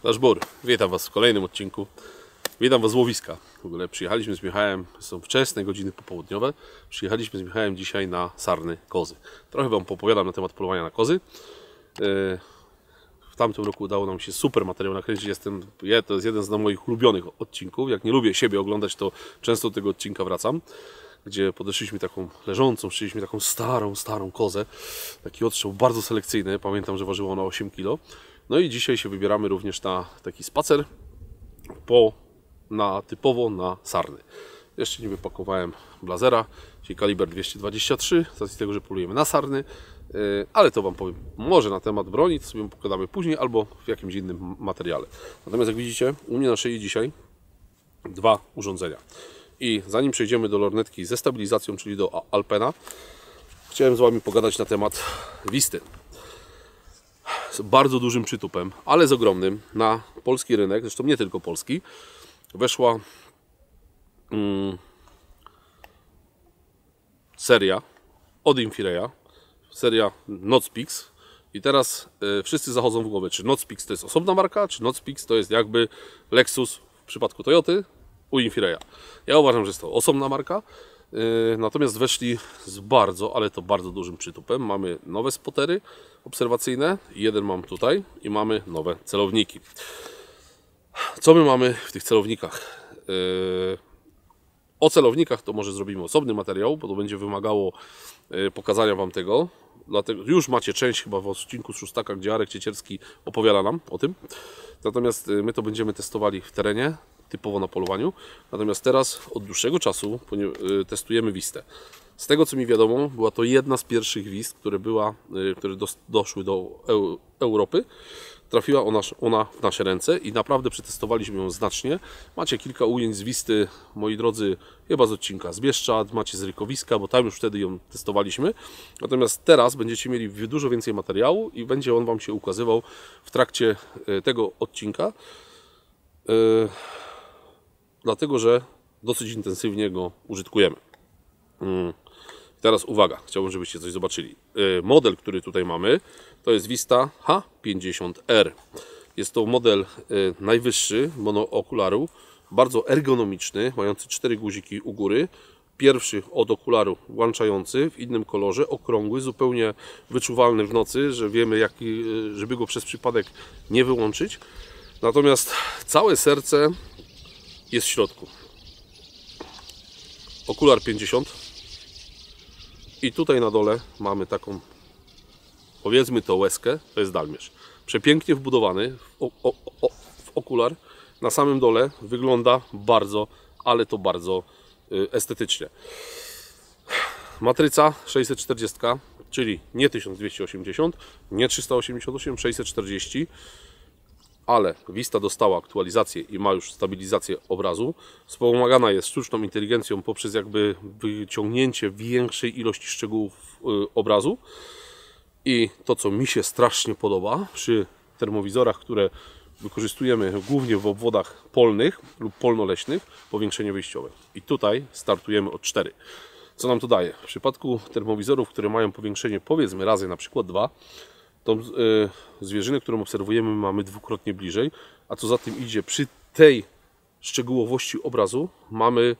Nasz Bór, witam Was w kolejnym odcinku. Witam Was z łowiska. W ogóle przyjechaliśmy z Michałem, są wczesne godziny popołudniowe. Przyjechaliśmy z Michałem dzisiaj na sarny kozy. Trochę Wam opowiadam na temat polowania na kozy. W tamtym roku udało nam się super materiał nakręcić. To jest jeden z moich ulubionych odcinków. Jak nie lubię siebie oglądać, to często do tego odcinka wracam. Gdzie podeszliśmy taką leżącą, szliśmy taką starą kozę. Taki odstrzał bardzo selekcyjny. Pamiętam, że ważyło ona 8 kg. No i dzisiaj się wybieramy również na taki spacer typowo na sarny. Jeszcze nie wypakowałem blazera, czyli kaliber 223, z racji tego, że polujemy na sarny, ale to Wam powiem może na temat broni, to sobie pogadamy później albo w jakimś innym materiale. Natomiast jak widzicie, u mnie na szyi dzisiaj dwa urządzenia. I zanim przejdziemy do lornetki ze stabilizacją, czyli do Alpena, chciałem z Wami pogadać na temat Wisty. Z bardzo dużym przytupem, ale z ogromnym, na polski rynek, zresztą nie tylko polski, weszła seria od Infireya, seria Nozpix. I teraz wszyscy zachodzą w głowę, czy Nozpix to jest osobna marka, czy Nozpix to jest jakby Lexus w przypadku Toyoty u Infireya. Ja uważam, że jest to osobna marka. Natomiast weszli z bardzo, ale to bardzo dużym przytupem. Mamy nowe spotery obserwacyjne, jeden mam tutaj i mamy nowe celowniki. Co my mamy w tych celownikach? O celownikach to może zrobimy osobny materiał, bo to będzie wymagało pokazania Wam tego. Dlatego już macie część chyba w odcinku z Szóstaka, gdzie Arek Ciecierski opowiada nam o tym. Natomiast my to będziemy testowali w terenie, typowo na polowaniu. Natomiast teraz od dłuższego czasu testujemy Wistę. Z tego co mi wiadomo, była to jedna z pierwszych Wist, które doszły do Europy. Trafiła ona w nasze ręce i naprawdę przetestowaliśmy ją znacznie. Macie kilka ujęć z Wisty, moi drodzy, chyba z odcinka z Bieszczad, macie z Rykowiska, bo tam już wtedy ją testowaliśmy. Natomiast teraz będziecie mieli dużo więcej materiału i będzie on Wam się ukazywał w trakcie tego odcinka. Dlatego, że dosyć intensywnie go użytkujemy. Teraz uwaga, chciałbym, żebyście coś zobaczyli. Model, który tutaj mamy, to jest Vista H50R. Jest to model najwyższy monookularu, bardzo ergonomiczny, mający 4 guziki u góry. Pierwszy od okularu włączający w innym kolorze, okrągły, zupełnie wyczuwalny w nocy, że wiemy, żeby go przez przypadek nie wyłączyć. Natomiast całe serce jest w środku. Okular 50 i tutaj na dole mamy taką, powiedzmy to łezkę, to jest dalmierz. Przepięknie wbudowany w okular. Na samym dole wygląda bardzo, ale to bardzo estetycznie. Matryca 640, czyli nie 1280, nie 388, 640. Ale Vista dostała aktualizację i ma już stabilizację obrazu. Wspomagana jest sztuczną inteligencją poprzez jakby wyciągnięcie większej ilości szczegółów obrazu. I to, co mi się strasznie podoba przy termowizorach, które wykorzystujemy głównie w obwodach polnych lub polnoleśnych, powiększenie wyjściowe. I tutaj startujemy od 4. Co nam to daje? W przypadku termowizorów, które mają powiększenie powiedzmy razy na przykład 2, tą zwierzynę, którą obserwujemy, mamy dwukrotnie bliżej, a co za tym idzie, przy tej szczegółowości obrazu mamy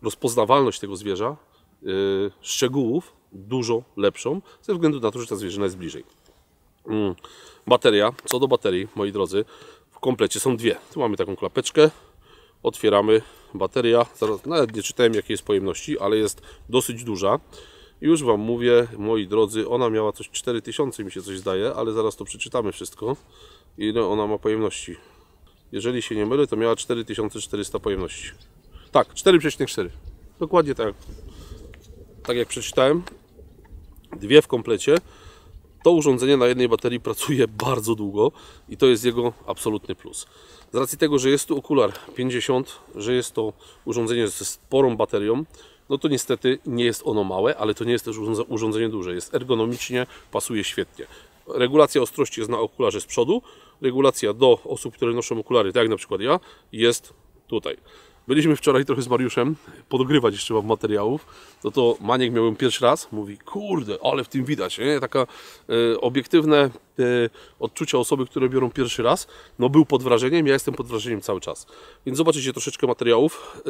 rozpoznawalność tego zwierza, szczegółów dużo lepszą, ze względu na to, że ta zwierzyna jest bliżej. Bateria, co do baterii, moi drodzy, w komplecie są dwie. Tu mamy taką klapeczkę, otwieramy, bateria, nawet nie czytałem jakiej jest pojemności, ale jest dosyć duża. Już Wam mówię, moi drodzy, ona miała coś 4000, mi się coś zdaje, ale zaraz to przeczytamy wszystko. Ile ona ma pojemności? Jeżeli się nie mylę, to miała 4400 pojemności. Tak, 4,4. Dokładnie tak jak przeczytałem. Dwie w komplecie. To urządzenie na jednej baterii pracuje bardzo długo i to jest jego absolutny plus. Z racji tego, że jest tu okular 50, że jest to urządzenie ze sporą baterią, no to niestety nie jest ono małe, ale to nie jest też urządzenie duże. Jest ergonomicznie, pasuje świetnie. Regulacja ostrości jest na okularze z przodu. Regulacja do osób, które noszą okulary, tak jak na przykład ja, jest tutaj. Byliśmy wczoraj trochę z Mariuszem podogrywać jeszcze Wam materiałów. No to Maniek miał ją pierwszy raz. Mówi, kurde, ale w tym widać, nie? Taka obiektywne odczucia osoby, które biorą pierwszy raz, no był pod wrażeniem, ja jestem pod wrażeniem cały czas. Więc zobaczycie troszeczkę materiałów,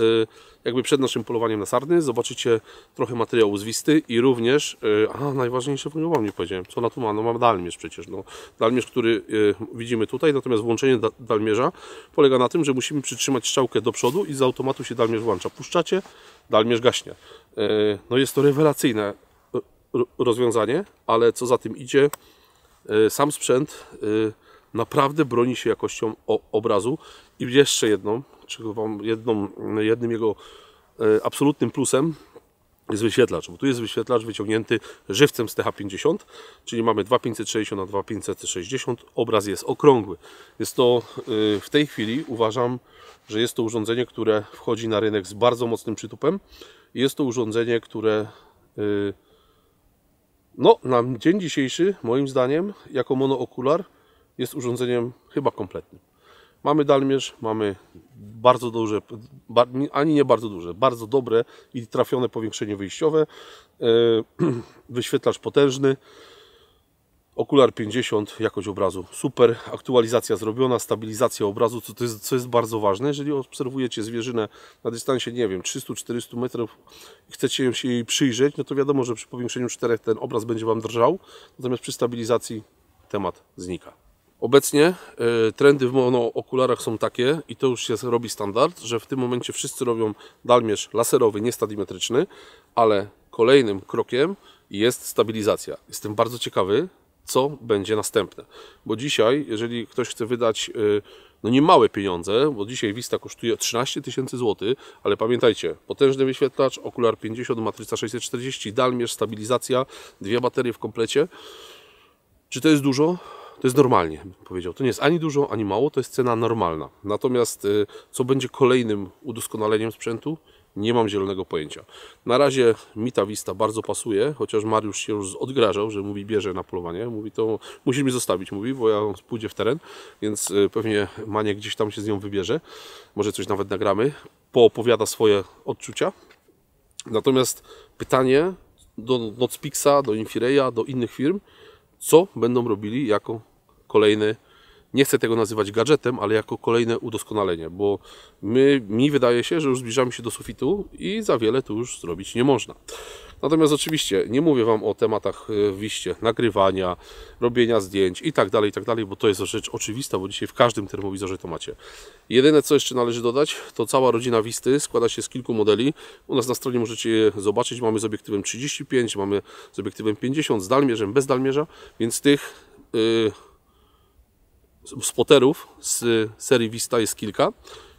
jakby przed naszym polowaniem na sarny, zobaczycie trochę materiału z Wisty i również, najważniejsze wam nie powiedziałem, co ona tu ma, no ma dalmierz przecież, no dalmierz, który widzimy tutaj, natomiast włączenie dalmierza polega na tym, że musimy przytrzymać strzałkę do przodu i z automatu się dalmierz włącza. Puszczacie, dalmierz gaśnie. No jest to rewelacyjne rozwiązanie, ale co za tym idzie, sam sprzęt naprawdę broni się jakością obrazu. I jeszcze jednym jego absolutnym plusem jest wyświetlacz, bo tu jest wyświetlacz wyciągnięty żywcem z TH50, czyli mamy 2560 na 2560, obraz jest okrągły. Jest to w tej chwili, uważam, że jest to urządzenie, które wchodzi na rynek z bardzo mocnym przytupem. Jest to urządzenie, które no, na dzień dzisiejszy, moim zdaniem, jako monookular jest urządzeniem chyba kompletnym. Mamy dalmierz, mamy bardzo duże, ani nie bardzo duże, bardzo dobre i trafione powiększenie wyjściowe, wyświetlacz potężny, okular 50, jakość obrazu super, aktualizacja zrobiona, stabilizacja obrazu, co jest bardzo ważne. Jeżeli obserwujecie zwierzynę na dystansie, nie wiem, 300-400 metrów i chcecie się jej przyjrzeć, no to wiadomo, że przy powiększeniu 4 ten obraz będzie Wam drżał, natomiast przy stabilizacji temat znika. Obecnie trendy w monookularach są takie, i to już się robi standard, że w tym momencie wszyscy robią dalmierz laserowy, nie stadimetryczny, ale kolejnym krokiem jest stabilizacja. Jestem bardzo ciekawy, co będzie następne. Bo dzisiaj, jeżeli ktoś chce wydać no niemałe pieniądze, bo dzisiaj Vista kosztuje 13 000 złotych, ale pamiętajcie, potężny wyświetlacz, okular 50, matryca 640, dalmierz, stabilizacja, 2 baterie w komplecie. Czy to jest dużo? To jest normalnie, bym powiedział. To nie jest ani dużo, ani mało, to jest cena normalna. Natomiast co będzie kolejnym udoskonaleniem sprzętu? Nie mam zielonego pojęcia. Na razie mi ta Vista bardzo pasuje, chociaż Mariusz się już odgrażał, że mówi bierze na polowanie. Mówi to musisz mi zostawić, mówi, bo ja pójdę w teren, więc pewnie Maniek gdzieś tam się z nią wybierze. Może coś nawet nagramy. Poopowiada swoje odczucia. Natomiast pytanie do Nocpixa, do Infireya, do innych firm, co będą robili jako kolejny, nie chcę tego nazywać gadżetem, ale jako kolejne udoskonalenie, bo mi wydaje się, że już zbliżamy się do sufitu i za wiele tu już zrobić nie można. Natomiast oczywiście nie mówię Wam o tematach w Wiście, nagrywania, robienia zdjęć i tak dalej, bo to jest rzecz oczywista, bo dzisiaj w każdym termowizorze to macie. Jedyne, co jeszcze należy dodać, to cała rodzina Wisty składa się z kilku modeli. U nas na stronie możecie je zobaczyć. Mamy z obiektywem 35, mamy z obiektywem 50, z dalmierzem, bez dalmierza, więc tych spoterów z serii Vista jest kilka.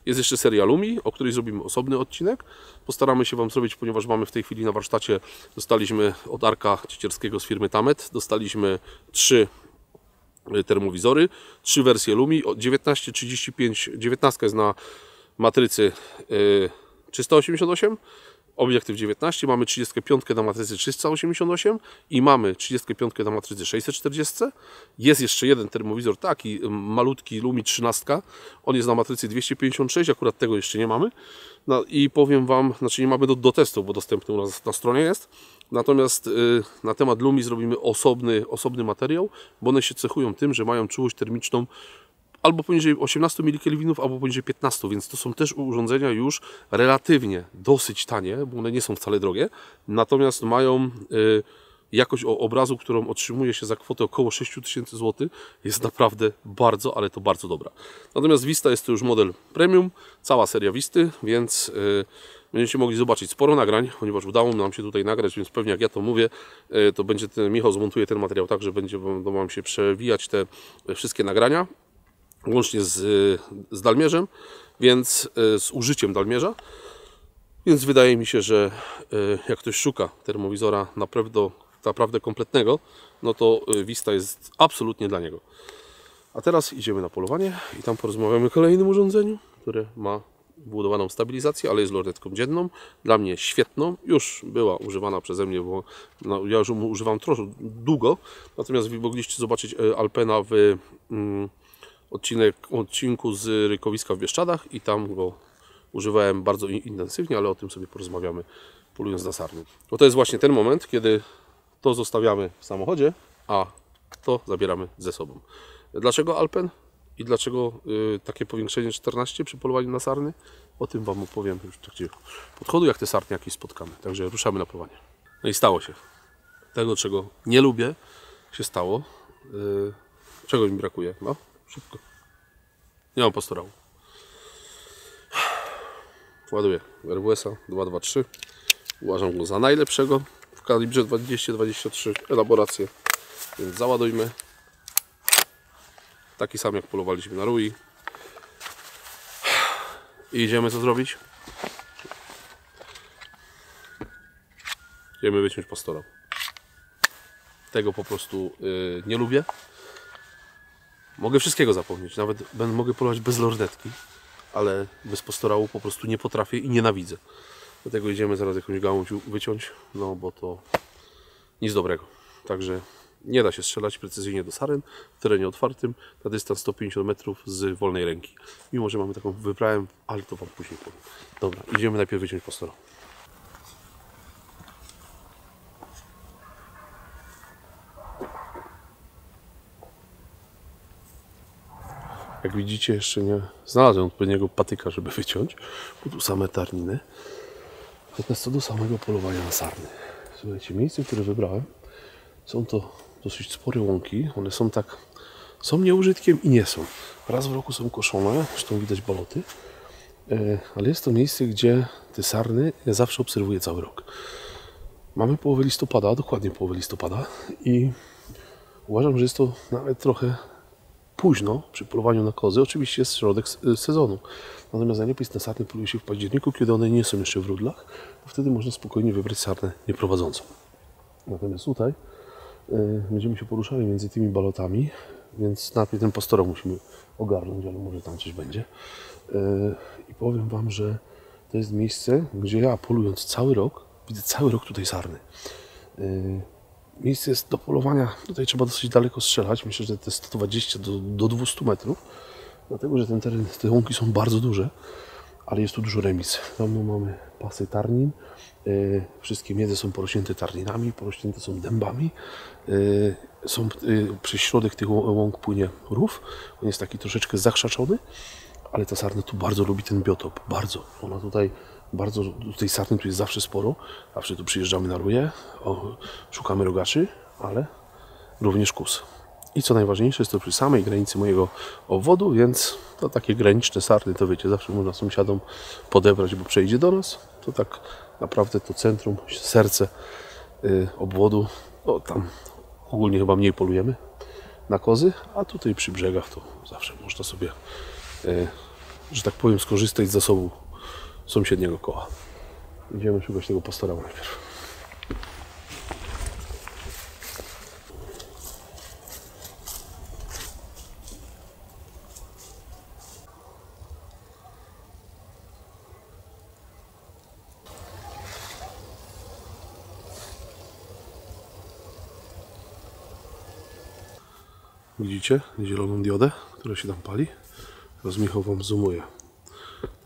Jest jeszcze seria Lumi, o której zrobimy osobny odcinek. Postaramy się Wam zrobić, ponieważ mamy w tej chwili na warsztacie, dostaliśmy od Arka Ciecierskiego z firmy Tamet, dostaliśmy 3 termowizory, 3 wersje Lumi, 19, 35, 19 jest na matrycy 388, obiektyw 19, mamy 35 na matrycy 388 i mamy 35 na matrycy 640. Jest jeszcze jeden termowizor, taki malutki Lumi 13, on jest na matrycy 256, akurat tego jeszcze nie mamy. No i powiem Wam, znaczy nie mamy do testu, bo dostępny u nas na stronie jest. Natomiast na temat Lumi zrobimy osobny materiał, bo one się cechują tym, że mają czułość termiczną albo poniżej 18 mK, albo poniżej 15, więc to są też urządzenia już relatywnie dosyć tanie, bo one nie są wcale drogie, natomiast mają jakość obrazu, którą otrzymuje się za kwotę około 6000 zł, jest naprawdę bardzo, ale to bardzo dobra. Natomiast Vista jest to już model premium, cała seria Visty, więc będziecie mogli zobaczyć sporo nagrań, ponieważ udało nam się tutaj nagrać, więc pewnie jak ja to mówię, to będzie Michał zmontuje ten materiał tak, że będzie Wam się przewijać te wszystkie nagrania, łącznie z dalmierzem, więc z użyciem dalmierza. Więc wydaje mi się, że jak ktoś szuka termowizora naprawdę kompletnego, no to Vista jest absolutnie dla niego. A teraz idziemy na polowanie i tam porozmawiamy o kolejnym urządzeniu, które ma wbudowaną stabilizację, ale jest lornetką dzienną. Dla mnie świetną. Już była używana przeze mnie, bo no, ja już używam troszkę długo. Natomiast wy mogliście zobaczyć Alpena w odcinku z rykowiska w Bieszczadach i tam go używałem bardzo intensywnie, ale o tym sobie porozmawiamy polując na sarny. Bo to jest właśnie ten moment, kiedy to zostawiamy w samochodzie, a to zabieramy ze sobą. Dlaczego Alpen i dlaczego takie powiększenie 14 przy polowaniu na sarny? O tym Wam opowiem już w trakcie podchodu, jak te sarny jakieś spotkamy. Także ruszamy na polowanie. No i stało się. Tego, czego nie lubię, się stało. Czego mi brakuje? No, szybko. Nie mam pastorału. Ładuję RWS-a 223. Uważam go za najlepszego w kalibrze 223 elaborację. Więc załadujmy. Taki sam jak polowaliśmy na rui. I idziemy co zrobić? Idziemy wyciąć pastorał. Tego po prostu nie lubię. Mogę wszystkiego zapomnieć. Nawet mogę polować bez lornetki. Ale bez pastorału po prostu nie potrafię i nienawidzę. Dlatego idziemy zaraz jakąś gałąź wyciąć. No bo to nic dobrego. Także nie da się strzelać precyzyjnie do saren w terenie otwartym na dystans 150 metrów z wolnej ręki. Mimo że mamy taką wyprawę, ale to Wam później powiem. Dobra, idziemy najpierw wyciąć pastorał. Jak widzicie, jeszcze nie znalazłem odpowiedniego patyka, żeby wyciąć, bo tu same tarniny. Natomiast co do samego polowania na sarny. Słuchajcie, miejsce, które wybrałem, są to dosyć spore łąki. One są nieużytkiem i nie są. Raz w roku są koszone, zresztą widać baloty. Ale jest to miejsce, gdzie te sarny ja zawsze obserwuję cały rok. Mamy połowę listopada, dokładnie połowę listopada i uważam, że jest to nawet trochę późno przy polowaniu na kozy. Oczywiście jest środek sezonu. Natomiast najlepiej na sarny poluje się w październiku, kiedy one nie są jeszcze w rudlach. Wtedy można spokojnie wybrać sarnę nieprowadzącą. Natomiast tutaj będziemy się poruszali między tymi balotami, więc najpierw ten pastorał musimy ogarnąć, ale może tam coś będzie. I powiem Wam, że to jest miejsce, gdzie ja polując cały rok, widzę cały rok tutaj sarny. Miejsce jest do polowania, tutaj trzeba dosyć daleko strzelać, myślę, że to jest 120 do 200 metrów, dlatego, że ten teren, te łąki są bardzo duże, ale jest tu dużo remis. Tam mamy pasy tarnin, wszystkie miedze są porośnięte tarninami, porośnięte są dębami, przez środek tych łąk płynie rów, on jest taki troszeczkę zakrzaczony, ale ta sarna tu bardzo lubi ten biotop, bardzo. Ona tutaj bardzo, tej sarny tu jest zawsze sporo, zawsze tu przyjeżdżamy na ruje, szukamy rogaczy, ale również kus. I co najważniejsze, jest to przy samej granicy mojego obwodu, więc to takie graniczne sarny, to wiecie, zawsze można sąsiadom podebrać, bo przejdzie do nas. To tak naprawdę to centrum, serce obwodu, no tam ogólnie chyba mniej polujemy na kozy, a tutaj przy brzegach to zawsze można sobie, że tak powiem, skorzystać z zasobu sąsiedniego koła. Idziemy szukać tego pastorału najpierw. Widzicie zieloną diodę, która się tam pali? Teraz Michał Wam zoomuje.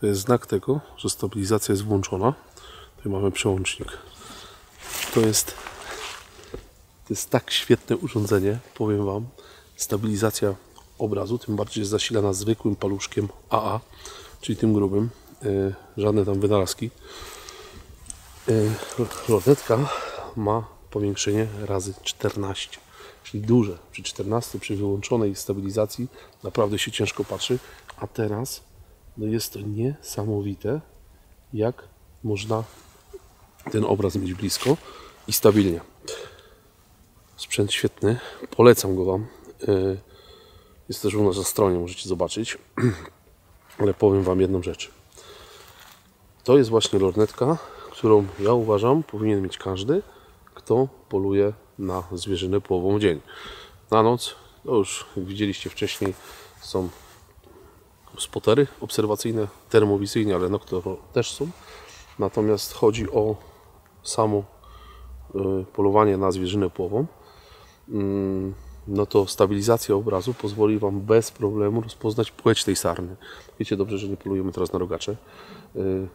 To jest znak tego, że stabilizacja jest włączona. Tutaj mamy przełącznik. To jest tak świetne urządzenie, powiem Wam. Stabilizacja obrazu, tym bardziej jest zasilana zwykłym paluszkiem AA, czyli tym grubym. Żadne tam wynalazki. Lornetka ma powiększenie razy 14, czyli duże. Przy 14, przy wyłączonej stabilizacji naprawdę się ciężko patrzy, a teraz no jest to niesamowite, jak można ten obraz mieć blisko i stabilnie. Sprzęt świetny, polecam go Wam. Jest też u nas na stronie, możecie zobaczyć. Ale powiem Wam jedną rzecz. To jest właśnie lornetka, którą ja uważam powinien mieć każdy, kto poluje na zwierzynę połową w dzień. Na noc, to już jak widzieliście wcześniej, są spotery obserwacyjne, termowizyjne, ale noctoro też są. Natomiast chodzi o samo polowanie na zwierzynę połową. no to stabilizacja obrazu pozwoli Wam bez problemu rozpoznać płeć tej sarny. Wiecie dobrze, że nie polujemy teraz na rogacze.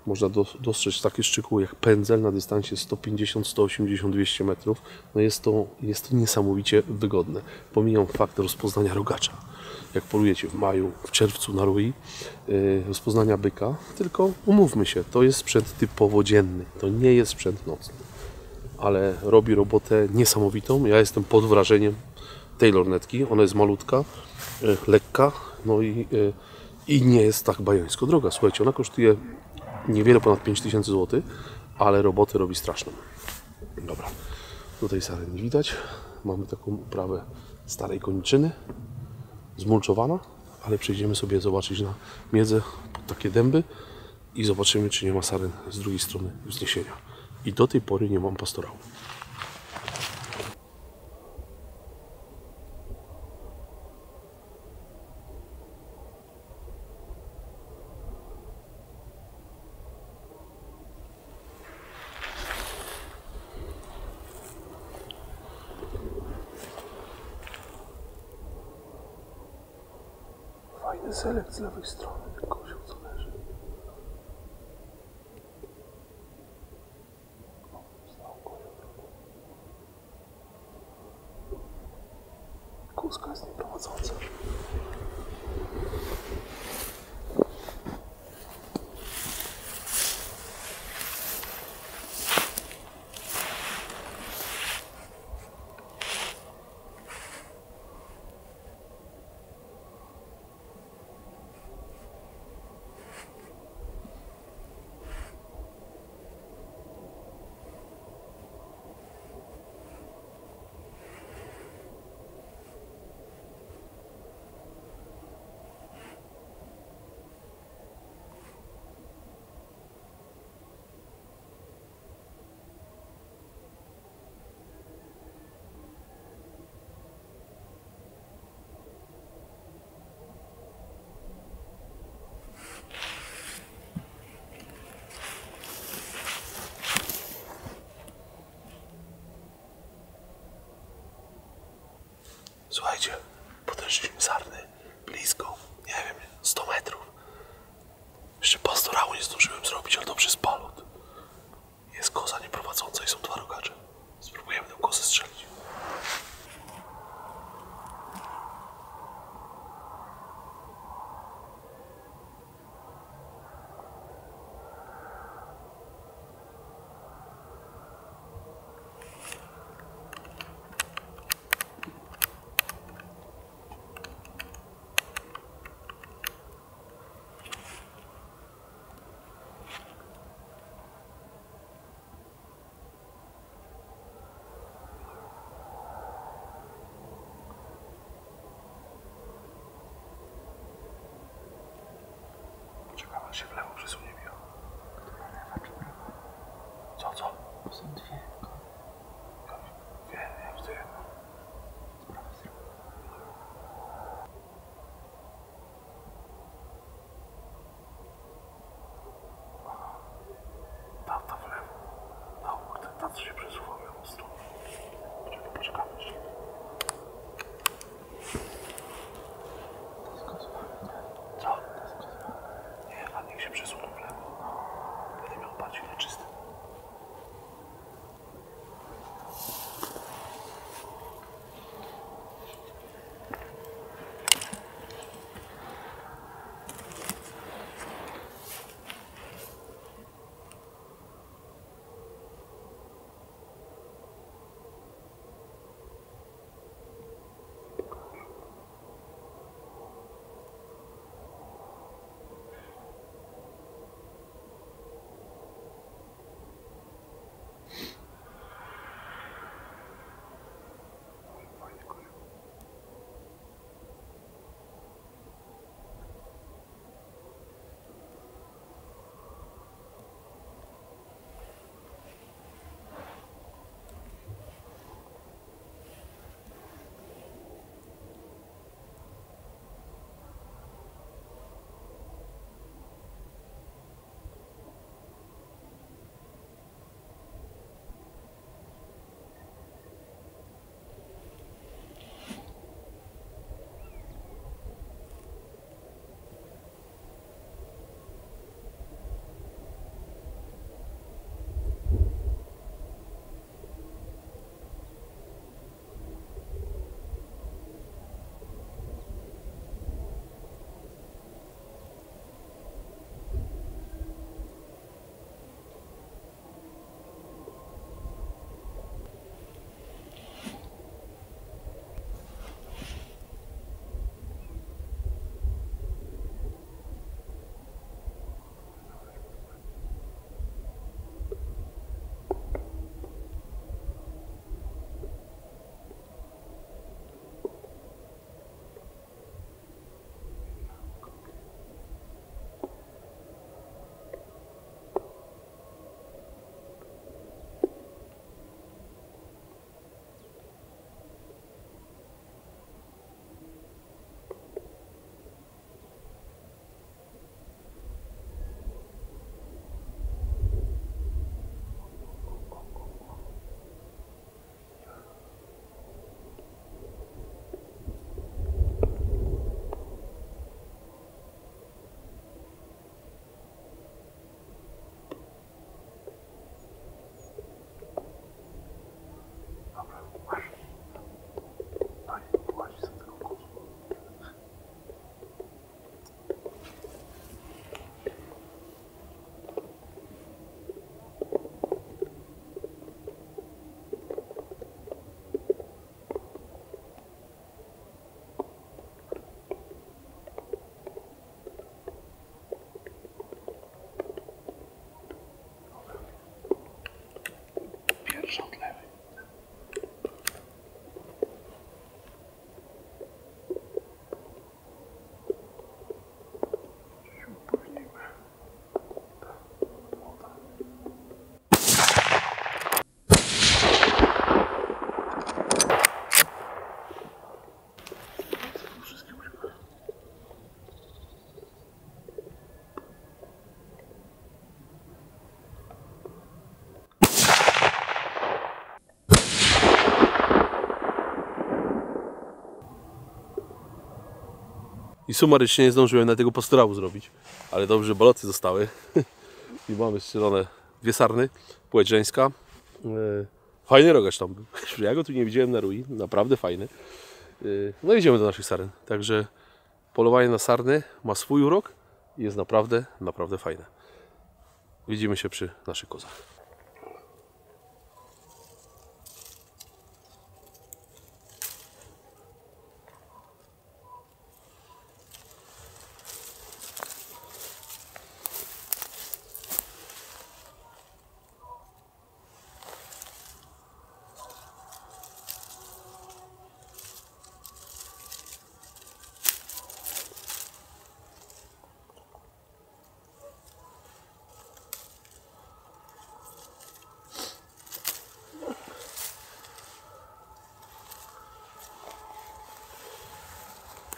Można dostrzec takie szczegóły jak pędzel na dystansie 150, 180, 200 metrów. No jest to niesamowicie wygodne. Pomijam fakt rozpoznania rogacza. Jak polujecie w maju, w czerwcu na rui, rozpoznania byka, tylko umówmy się, to jest sprzęt typowo dzienny, to nie jest sprzęt nocny. Ale robi robotę niesamowitą. Ja jestem pod wrażeniem tej lornetki. Ona jest malutka, lekka, no i nie jest tak bajońsko droga. Słuchajcie, ona kosztuje niewiele ponad 5000 zł, ale robotę robi straszną. Dobra, tutaj saren nie widać. Mamy taką uprawę starej koniczyny, zmulczowana, ale przejdziemy sobie zobaczyć na miedzę pod takie dęby i zobaczymy, czy nie ma saren z drugiej strony wzniesienia. I do tej pory nie mam pastorału. Fajny selekt z lewej strony, ten kozioł co leży. Kózka jest nieprowadząca. Słuchajcie, podeszliśmy sarny blisko, nie wiem, 100 metrów. Jeszcze pastorału nie zdążyłem zrobić, ale to przez palot. Jest koza nieprowadząca i są dwa rogacze. Spróbujemy tę kozę strzelić. I sumarycznie nie zdążyłem na tego pastorału zrobić. Ale dobrze, że baloty zostały. I mamy strzelone 2 sarny, płeć żeńska. Fajny rogacz tam był. Ja go tu nie widziałem na rui, naprawdę fajny. No i idziemy do naszych saren. Także polowanie na sarny ma swój urok i jest naprawdę, naprawdę fajne. Widzimy się przy naszych kozach.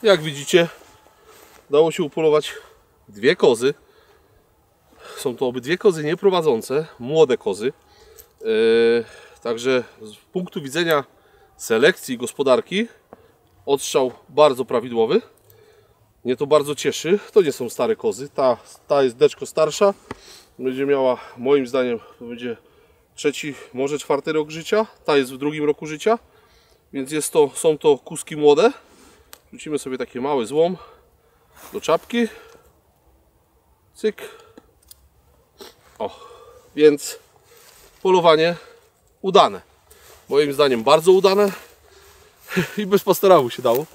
Jak widzicie, udało się upolować 2 kozy. Są to obydwie kozy nieprowadzące, młode kozy. Także z punktu widzenia selekcji i gospodarki odstrzał bardzo prawidłowy. Mnie to bardzo cieszy. To nie są stare kozy. Ta jest deczko starsza. Będzie miała, moim zdaniem, to będzie 3., może 4. rok życia. Ta jest w 2. roku życia. Więc są to kuski młode. Wrzucimy sobie taki mały złom do czapki. Cyk. O, więc polowanie udane. Moim zdaniem bardzo udane. I bez pastorału się dało.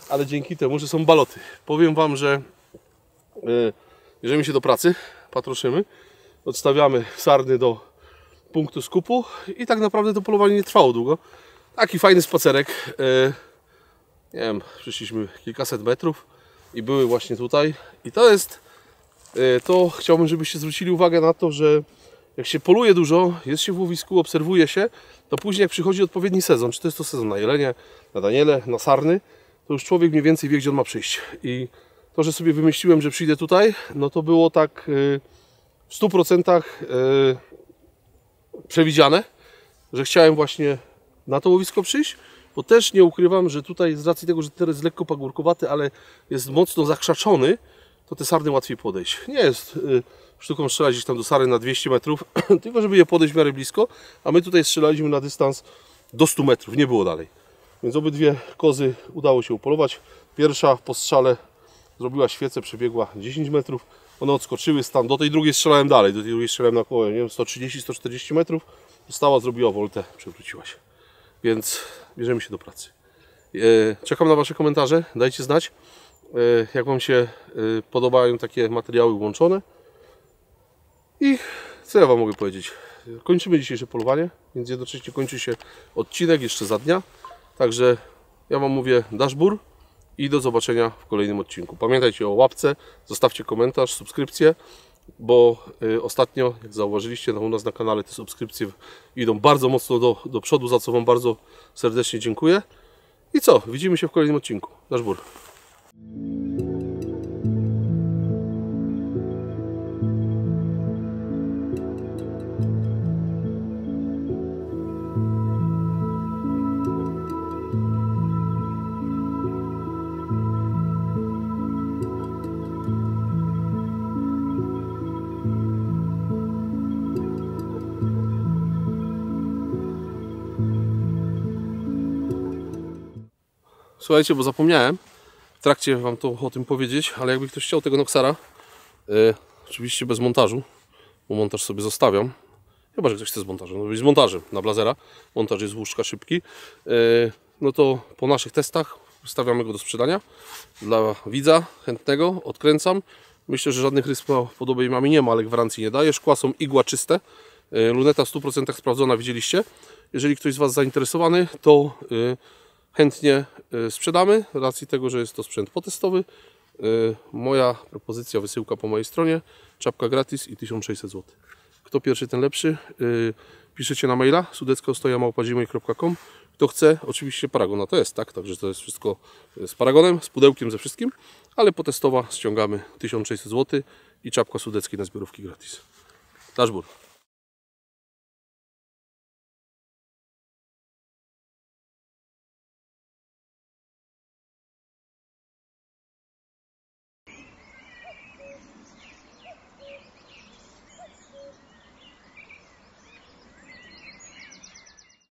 Ale dzięki temu, że są baloty. Powiem Wam, że bierzemy się do pracy, patroszymy, odstawiamy sarny do punktu skupu i tak naprawdę to polowanie nie trwało długo. Taki fajny spacerek. Nie wiem, przyszliśmy kilkaset metrów i były właśnie tutaj. I to chciałbym, żebyście zwrócili uwagę na to, że jak się poluje dużo, jest się w łowisku, obserwuje się, to później jak przychodzi odpowiedni sezon, czy to jest to sezon na jelenie, na daniele, na sarny, to już człowiek mniej więcej wie, gdzie on ma przyjść. I to, że sobie wymyśliłem, że przyjdę tutaj, no to było tak w 100% przewidziane, że chciałem właśnie na to łowisko przyjść, bo też nie ukrywam, że tutaj z racji tego, że teren jest lekko pagórkowaty, ale jest mocno zakrzaczony, to te sarny łatwiej podejść. Nie jest sztuką strzelać gdzieś tam do sarny na 200 metrów, tylko żeby je podejść w miarę blisko, a my tutaj strzelaliśmy na dystans do 100 metrów, nie było dalej. Więc obydwie kozy udało się upolować. Pierwsza po strzale zrobiła świecę, przebiegła 10 metrów. One odskoczyły tam, do tej drugiej strzelałem dalej, do tej drugiej strzelałem na około 130-140 metrów. Została, zrobiła woltę, przewróciła się. Więc bierzemy się do pracy. Czekam na Wasze komentarze, dajcie znać, jak Wam się podobają takie materiały łączone. I co ja Wam mogę powiedzieć? Kończymy dzisiejsze polowanie, więc jednocześnie kończy się odcinek jeszcze za dnia. Także ja Wam mówię daszbur i do zobaczenia w kolejnym odcinku. Pamiętajcie o łapce, zostawcie komentarz, subskrypcję, bo ostatnio, jak zauważyliście, u nas na kanale te subskrypcje idą bardzo mocno do przodu, za co Wam bardzo serdecznie dziękuję. I co? Widzimy się w kolejnym odcinku. Daszbur. Słuchajcie, bo zapomniałem w trakcie Wam o tym powiedzieć, ale jakby ktoś chciał tego Noxara, oczywiście bez montażu, bo montaż sobie zostawiam, chyba że ktoś chce z montażem, no z montażem na blazera, montaż jest z łóżka szybki, no to po naszych testach stawiamy go do sprzedania dla widza chętnego, odkręcam. Myślę, że żadnych rysb po dobrej mamie nie ma, ale gwarancji nie daje. Szkła są igłaczyste, luneta w 100% sprawdzona, widzieliście. Jeżeli ktoś z Was zainteresowany, to chętnie sprzedamy, z racji tego, że jest to sprzęt potestowy. Moja propozycja, wysyłka po mojej stronie, czapka gratis i 1600 zł. Kto pierwszy, ten lepszy. Piszecie na maila sudeckaostoja@gmail.com. Kto chce, oczywiście Paragona to jest, tak? Także to jest wszystko z Paragonem, z pudełkiem, ze wszystkim, ale potestowa ściągamy 1600 zł i czapka Sudeckiej na zbiorówki gratis. Daszbur.